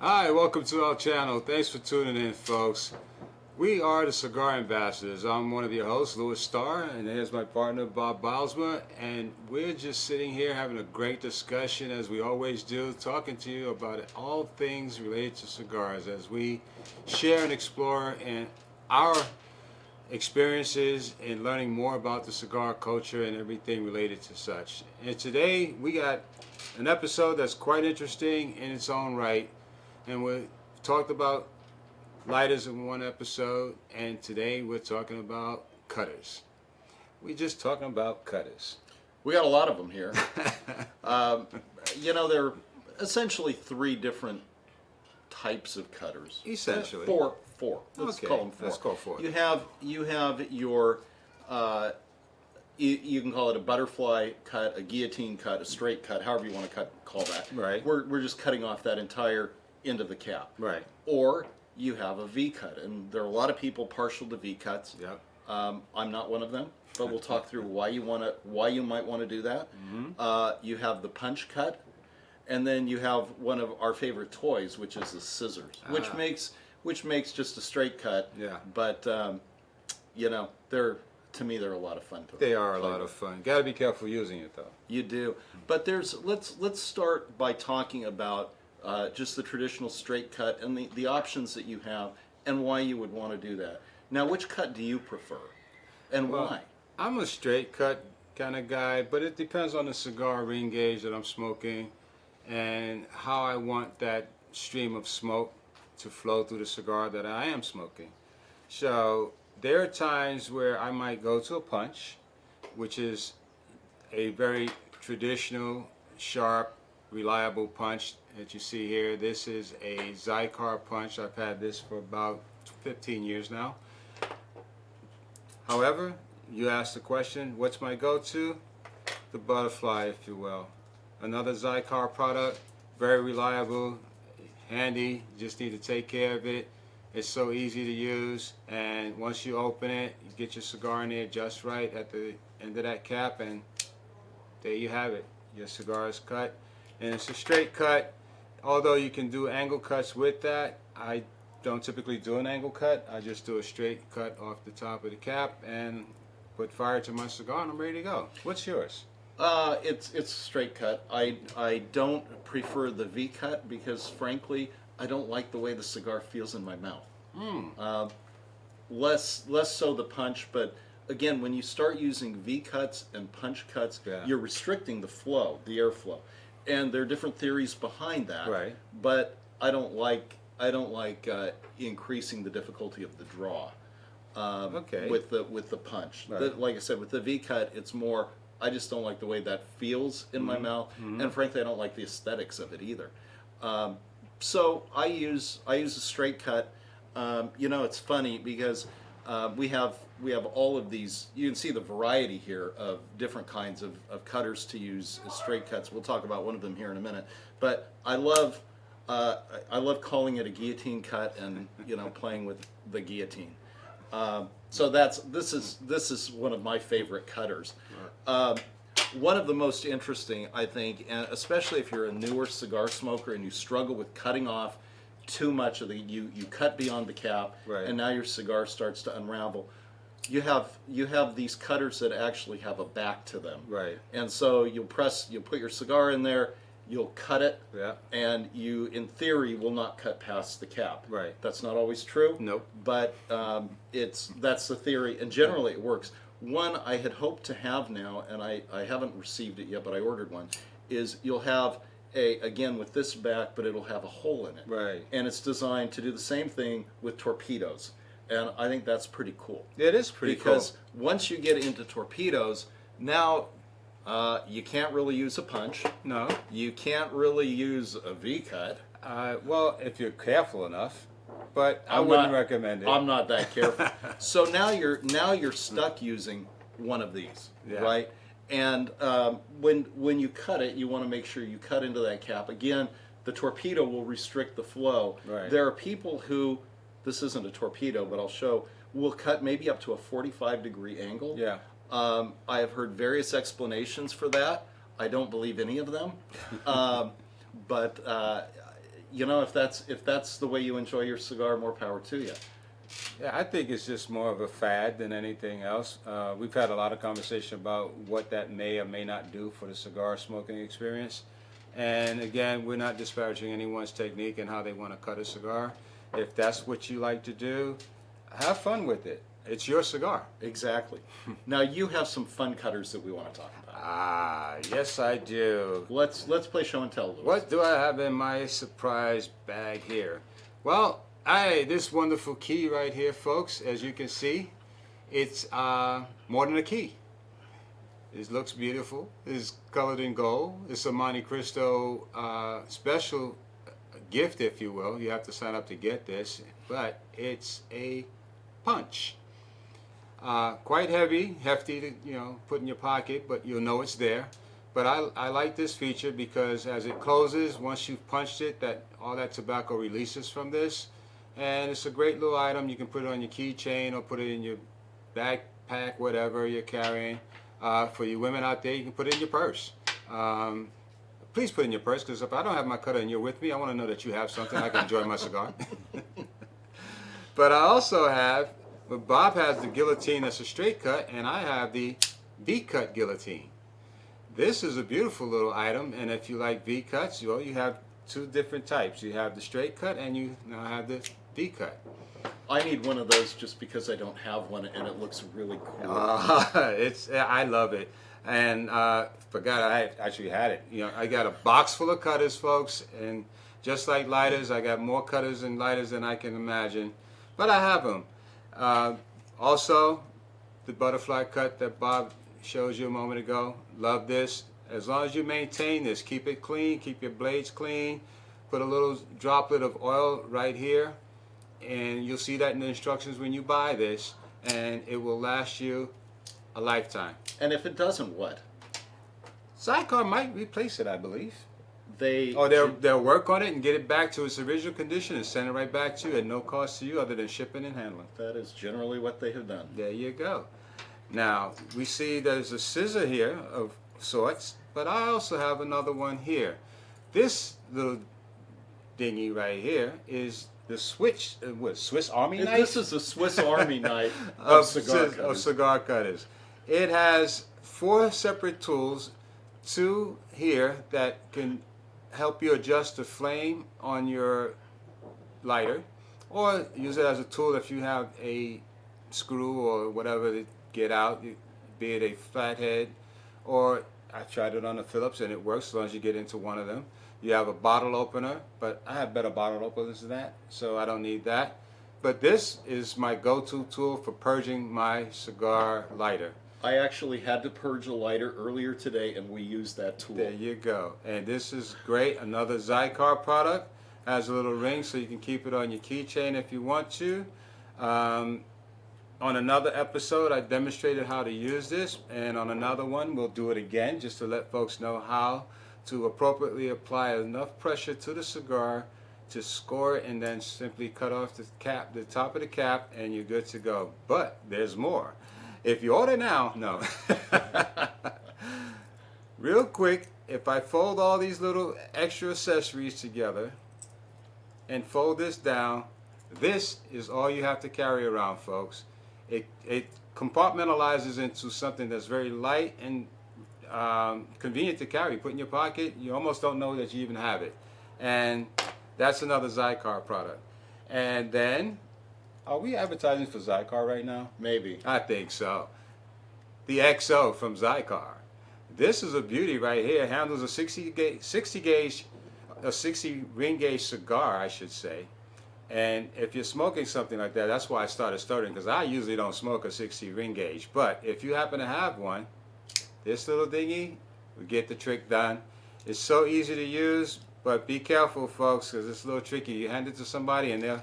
Hi, welcome to our channel. Thanks for tuning in, folks. We are the Cigar Ambassadors. I'm one of your hosts, Louis Starr, and here's my partner, Bob Bylsma, and we're just sitting here having a great discussion, as we always do, talking to you about all things related to cigars as we share and explore in our experiences in learning more about the cigar culture and everything related to such. And today we got an episode that's quite interesting in its own right. And we talked about lighters in one episode, and today we're talking about cutters. We're just talking about cutters. We got a lot of them here. There are essentially three different types of cutters. Essentially. Four. Let's Okay, call them four. let's call four. You have your, you can call it a butterfly cut, a guillotine cut, a straight cut, however you want to call that. Right. We're just cutting off that entire end of the cap. Right. Or you have a V cut, and there are a lot of people partial to V cuts. Yep. I'm not one of them, but we'll talk through why you might want to do that. Mm-hmm. You have the punch cut, and then you have one of our favorite toys, which is the scissors, which makes just a straight cut. Yeah. But to me they're a lot of fun. They are a lot of fun. Got to be careful using it, though. You do. But let's start by talking about just the traditional straight cut and the options that you have and why you would want to do that. Now, which cut do you prefer, and why? I'm a straight cut kind of guy, but it depends on the cigar ring gauge that I'm smoking and how I want that stream of smoke to flow through the cigar that I am smoking. So there are times where I might go to a punch, which is a very traditional, sharp, reliable punch that you see here. This is a Xikar punch. I've had this for about 15 years now. However, you asked the question, what's my go-to? The butterfly, if you will. Another Xikar product, very reliable, handy, just need to take care of it. It's so easy to use, and once you open it, you get your cigar in there just right at the end of that cap, and there you have it. Your cigar is cut. And it's a straight cut. Although you can do angle cuts with that, I don't typically do an angle cut. I just do a straight cut off the top of the cap and put fire to my cigar, and I'm ready to go. What's yours? It's a straight cut. I don't prefer the V cut because, frankly, I don't like the way the cigar feels in my mouth. Less so the punch, but again, when you start using V cuts and punch cuts, you're restricting the flow, the airflow. And there are different theories behind that. Right. But I don't like increasing the difficulty of the draw. With the punch. Right. Like I said, with the V cut, it's more. I just don't like the way that feels in my mouth, and frankly, I don't like the aesthetics of it either. So I use a straight cut. It's funny because we have all of these. You can see the variety here of different kinds of cutters to use as straight cuts. We'll talk about one of them here in a minute. But I love calling it a guillotine cut and playing with the guillotine. So this is one of my favorite cutters. One of the most interesting, I think, and especially if you're a newer cigar smoker and you struggle with cutting off too much of you cut beyond the cap, right, and now your cigar starts to unravel. You have these cutters that actually have a back to them, right, and so you'll put your cigar in there, you'll cut it, and you, in theory, will not cut past the cap. Right. That's not always true. Nope. But that's the theory, and generally it works. One I had hoped to have now, and I haven't received it yet, but I ordered one, is you'll have again with this back, but it'll have a hole in it. Right. And it's designed to do the same thing with torpedoes. And I think that's pretty cool. It is pretty cool. Because once you get into torpedoes, now you can't really use a punch. No. You can't really use a V cut. Well, if you're careful enough, but I wouldn't recommend it. I'm not that careful. So now you're stuck using one of these, right? And when you cut it, you want to make sure you cut into that cap. Again, the torpedo will restrict the flow. Right. There are people who, this isn't a torpedo, but I'll show, will cut maybe up to a 45-degree angle. Yeah. I have heard various explanations for that. I don't believe any of them. But you know, if that's the way you enjoy your cigar, more power to you. Yeah, I think it's just more of a fad than anything else. We've had a lot of conversation about what that may or may not do for the cigar smoking experience. And again, we're not disparaging anyone's technique and how they want to cut a cigar. If that's what you like to do, have fun with it. It's your cigar. Exactly. Now you have some fun cutters that we want to talk about. Ah, yes I do. Let's play show and tell, Louis. What do I have in my surprise bag here? Well, this wonderful key right here, folks, as you can see, it's more than a key. It looks beautiful. It's colored in gold. It's a Monte Cristo special gift, if you will. You have to sign up to get this, but it's a punch. Quite heavy, hefty to put in your pocket, but you'll know it's there. But I like this feature because as it closes, once you've punched it, all that tobacco releases from this. And it's a great little item. You can put it on your keychain or put it in your backpack, whatever you're carrying. For you women out there, you can put it in your purse. Please put it in your purse, because if I don't have my cutter and you're with me, I want to know that you have something. I can enjoy my cigar. But I also have, Bob has the guillotine that's a straight cut, and I have the V-cut guillotine. This is a beautiful little item, and if you like V-cuts, you have two different types. You have the straight cut, and you now have the V-cut. I need one of those just because I don't have one, and it looks really cool. I love it, and forgot I actually had it. I got a box full of cutters, folks, and just like lighters, I got more cutters and lighters than I can imagine, but I have them. Also, the butterfly cut that Bob shows you a moment ago. Love this. As long as you maintain this, keep it clean, keep your blades clean. Put a little droplet of oil right here, and you'll see that in the instructions when you buy this, and it will last you a lifetime. And if it doesn't, what? Xikar might replace it, I believe. They'll work on it and get it back to its original condition and send it right back to you at no cost to you other than shipping and handling. That is generally what they have done. There you go. Now, we see there's a scissor here of sorts, but I also have another one here. This little dingy right here is the Swiss Army knife? This is a Swiss Army knife of cigar cutters. It has 4 separate tools, 2 here that can help you adjust the flame on your lighter, or use it as a tool if you have a screw or whatever to get out, be it a flathead, or I've tried it on a Phillips and it works as long as you get into one of them. You have a bottle opener, but I have better bottle openers than that, so I don't need that. But this is my go-to tool for purging my cigar lighter. I actually had to purge a lighter earlier today, and we used that tool. There you go. And this is great. Another Xikar product. Has a little ring so you can keep it on your keychain if you want to. On another episode, I demonstrated how to use this, and on another one, we'll do it again just to let folks know how to appropriately apply enough pressure to the cigar to score it, and then simply cut off the cap, the top of the cap, and you're good to go. But there's more. If you order now, no. Real quick, if I fold all these little extra accessories together and fold this down, this is all you have to carry around, folks. It compartmentalizes into something that's very light and convenient to carry. Put in your pocket, you almost don't know that you even have it. And that's another Xikar product. And then, are we advertising for Xikar right now? Maybe. I think so. The XO from Xikar. This is a beauty right here. Handles a 60 ring gauge cigar, I should say. And if you're smoking something like that, that's why I started stuttering, because I usually don't smoke a 60 ring gauge. But if you happen to have one, this little dingy will get the trick done. It's so easy to use, but be careful, folks, because it's a little tricky. You hand it to somebody and they're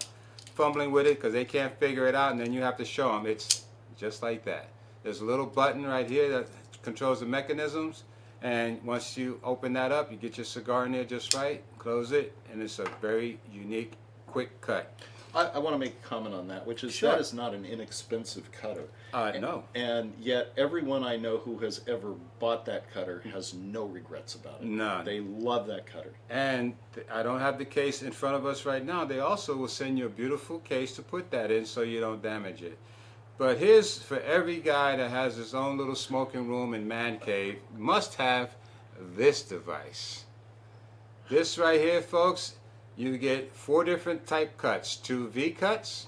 fumbling with it because they can't figure it out, and then you have to show them. It's just like that. There's a little button right here that controls the mechanisms, and once you open that up, you get your cigar in there just right, close it, and it's a very unique quick cut. I want to make a comment on that, which is Sure. that is not an inexpensive cutter. No. And yet, everyone I know who has ever bought that cutter has no regrets about it. None. They love that cutter. And I don't have the case in front of us right now. They also will send you a beautiful case to put that in so you don't damage it. But here's for every guy that has his own little smoking room and man cave, must have this device. This right here, folks, you get 4 different type cuts, 2 V cuts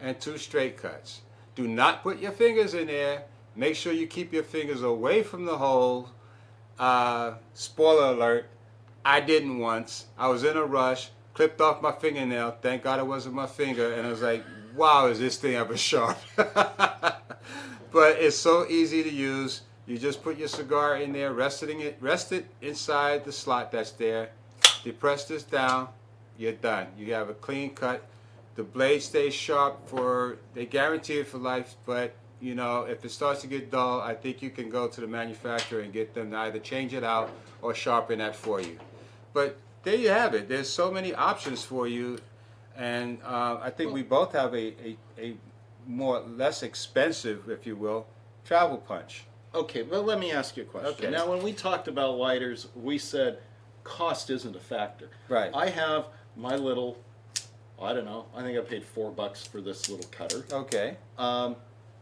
and 2 straight cuts. Do not put your fingers in there. Make sure you keep your fingers away from the hole. Spoiler alert, I didn't once. I was in a rush, clipped off my fingernail. Thank God it wasn't my finger. And I was like, wow, is this thing ever sharp? But it's so easy to use. You just put your cigar in there, rest it inside the slot that's there. Depress this down, you're done. You have a clean cut. The blade stays sharp they guarantee it for life, but you know, if it starts to get dull, I think you can go to the manufacturer and get them to either change it out or sharpen that for you. But there you have it. There's so many options for you, and I think we both have a less expensive, if you will, travel punch. Okay, well, let me ask you a question. Okay. Now, when we talked about lighters, we said cost isn't a factor. Right. I have my little, I don't know, I think I paid $4 for this little cutter. Okay.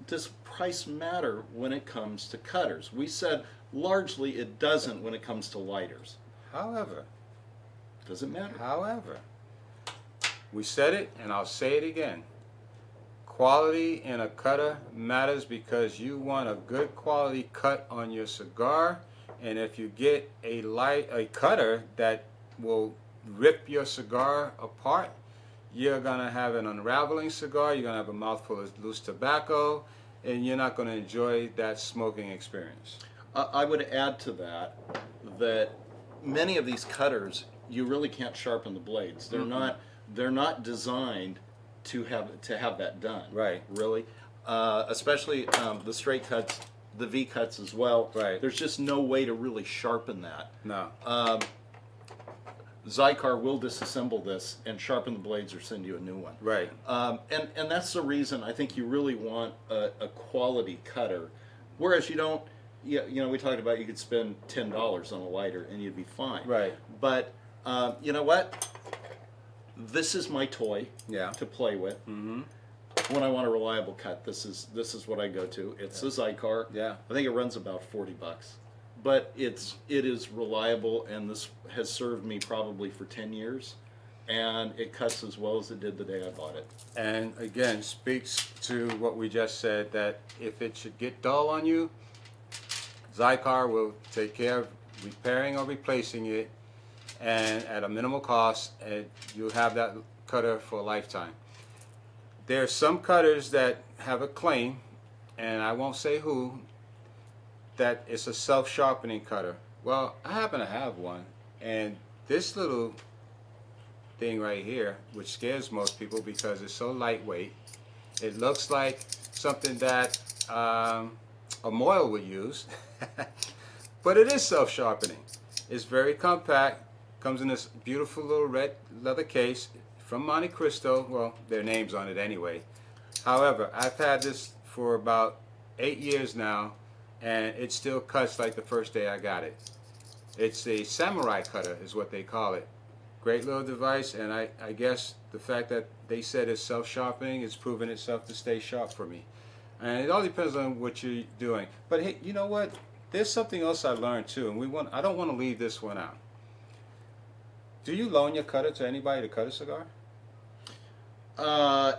Does price matter when it comes to cutters? We said largely it doesn't when it comes to lighters. However, Does it matter? we said it, and I'll say it again. Quality in a cutter matters because you want a good quality cut on your cigar, and if you get a cutter that will rip your cigar apart, you're gonna have an unraveling cigar, you're gonna have a mouthful of loose tobacco, and you're not gonna enjoy that smoking experience. I would add to that many of these cutters, you really can't sharpen the blades. They're not designed to have that done. Right. Really, especially the straight cuts, the V cuts as well. Right. There's just no way to really sharpen that. No. Xikar will disassemble this and sharpen the blades or send you a new one. Right. And that's the reason I think you really want a quality cutter, whereas you don't. You know, we talked about you could spend $10 on a lighter and you'd be fine. Right. But you know what? This is my toy to play with. Mm-hmm. When I want a reliable cut, this is what I go to. It's a Xikar. Yeah. I think it runs about $40, but it is reliable, and this has served me probably for 10 years, and it cuts as well as it did the day I bought it. And again, speaks to what we just said, that if it should get dull on you, Xikar will take care of repairing or replacing it, and at a minimal cost, and you'll have that cutter for a lifetime. There are some cutters that have a claim, and I won't say who, that it's a self-sharpening cutter. Well, I happen to have one, and this little thing right here, which scares most people because it's so lightweight, it looks like something that a Moyle would use, but it is self-sharpening. It's very compact, comes in this beautiful little red leather case from Monte Cristo. Well, their name's on it anyway. However, I've had this for about 8 years now, and it still cuts like the first day I got it. It's a samurai cutter is what they call it. Great little device, and I guess the fact that they said it's self-sharpening is proven itself to stay sharp for me. And it all depends on what you're doing. But hey, you know what? There's something else I learned too, and I don't want to leave this one out. Do you loan your cutter to anybody to cut a cigar?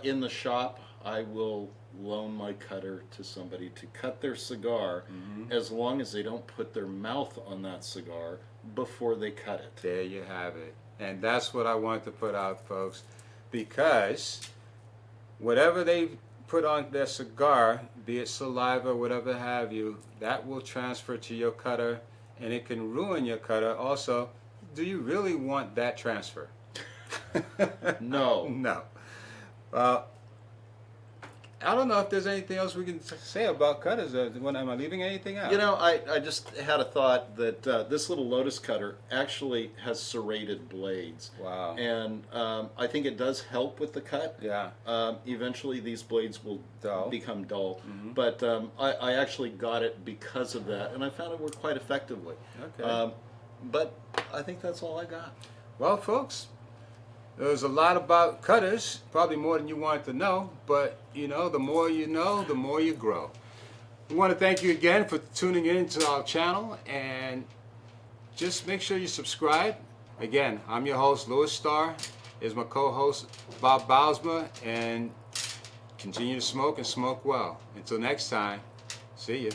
In the shop, I will loan my cutter to somebody to cut their cigar, as long as they don't put their mouth on that cigar before they cut it. There you have it. And that's what I wanted to put out, folks, because whatever they put on their cigar, be it saliva, whatever have you, that will transfer to your cutter, and it can ruin your cutter. Also, do you really want that transfer? No. No. Well, I don't know if there's anything else we can say about cutters. Am I leaving anything out? You know, I just had a thought that this little Lotus cutter actually has serrated blades. Wow. And I think it does help with the cut. Yeah. Eventually these blades will become dull. Mm-hmm. But I actually got it because of that, and I found it worked quite effectively. Okay. But I think that's all I got. Well, folks, there's a lot about cutters, probably more than you wanted to know, but you know, the more you grow. We want to thank you again for tuning in to our channel, and just make sure you subscribe. Again, I'm your host, Louis Starr. Here's my co-host, Bob Bylsma, and continue to smoke and smoke well. Until next time, see you.